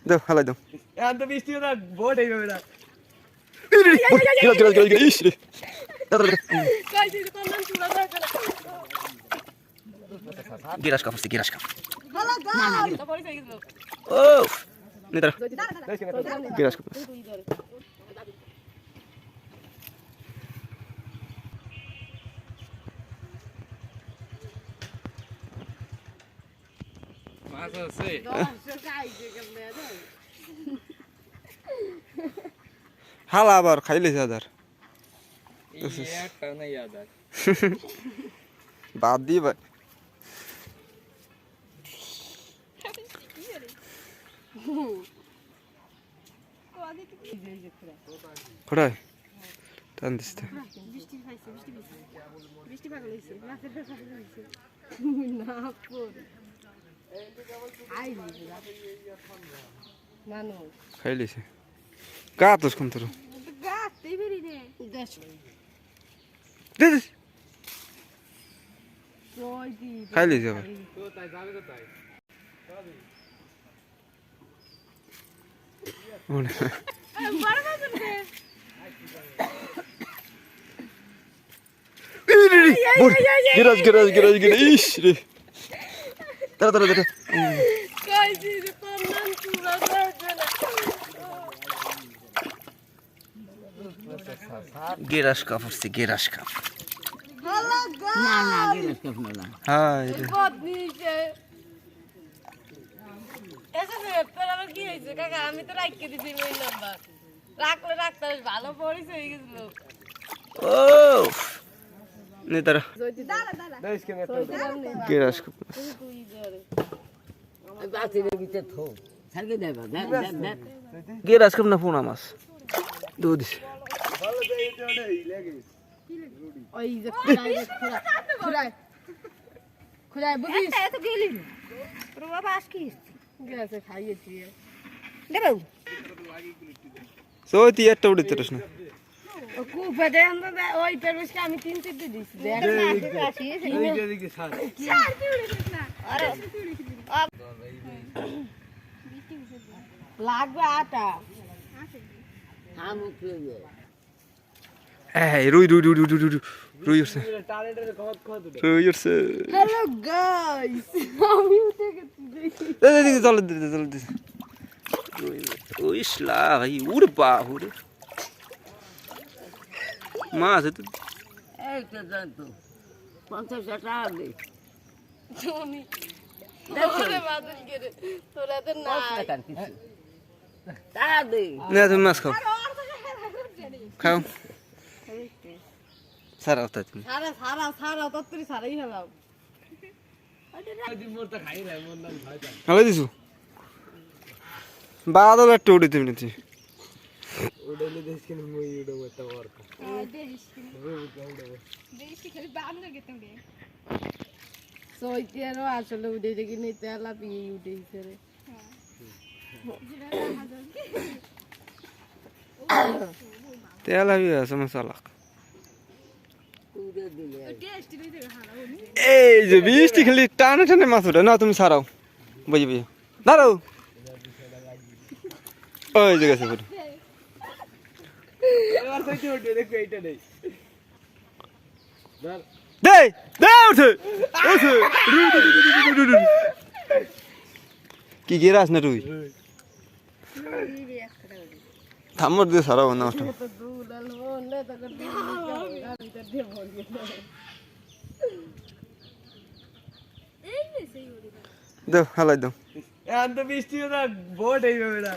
দাও হালাই দাও এখন তো বৃষ্টি না বোট এইভাবে না ইস রে গিরাস কাপড় গিরাস কাপড় ও নিতরা গিরাস কাপড় মাছ আছে হালা আবার খাইলে যাদার একটা নাই আদার বাদ দি ভাই কোথায় টান দিতে খাইলিছে গাতস কোন তোর খাইলিছে আবার গিরাজ গিরাজ গিরাজ গিরাজ ইস রে তারা তারা তারা গিরাজ কাপড় সে গিরাজ কাপড় না না গিরাজ কাপড় না হ্যাঁ আমি তো রাখতে দিছি ওই নাম্বার রাখলে রাখতে ভালো পরিচয় হয়ে গেছিল ও নে তারা গিরাজ কাপড় বাতির ভিতর থো সারকে দেবা দেখ দেখ গিরাজ কাপড় না পোনা মাছ দুধ দিছে ভালো দেই এটা নেই লাগে ওই যে খুড়াই বুঝিস এত গেলি তোর বাবা আসকিস গেছে খাইয়েছি দেবো সত্যি একটা উড়িতে রস না ও কুপে দেন না ওই পেরবেশকে আমি 3 চিপতে দিছি দেখ না আসি এইটা দিকে ছাড় চার কি উড়িস না আরে লাগবে আটা হামু খেয়ে এই রুই রুই রুই রুই রুই রুই উঠছে টানেটারে কত কত রুই উঠছে হ্যালো গাইস আমি উঠে গেছি দেখি চল চল ওই ইসলা ভাই উড় বাহুরে মাছ তো এইটা জানতো 50 টাকা দে তুমি ওরে বাদল করে তোরা তো না টাকার কিছু টাকা দে না তুমি মাছ খাও খাও সারা ওটা তুমি সারা তত্তরি সারাই হলাম দিন মোরটা খাই না মোর নাম ভাই ভালো দিছু বাদল একটা উড়িতে মিনিতে ওডলে দেশকে মই উড়ো একটা ওরকা সইতেরও আসলে উঠে দেখি নিতে তেলা পিয়ে উঠেছে রে তেল আবি আছে মশলা উড়ে দিলে এই যে বৃষ্টি খালি টানে টানে মাছ ওঠে না তুমি সারাও বুঝি বুঝি দাঁড়াও ওই যে গেছে পুরো এবার থেকে উঠে দেখো এইটা নেই ধর দে দে উঠে উঠে কি গেরাস না তুই থামর দিয়ে সারাও না ওটা দাও হালাই দাও এখন তো বৃষ্টি না বোট এইভাবে না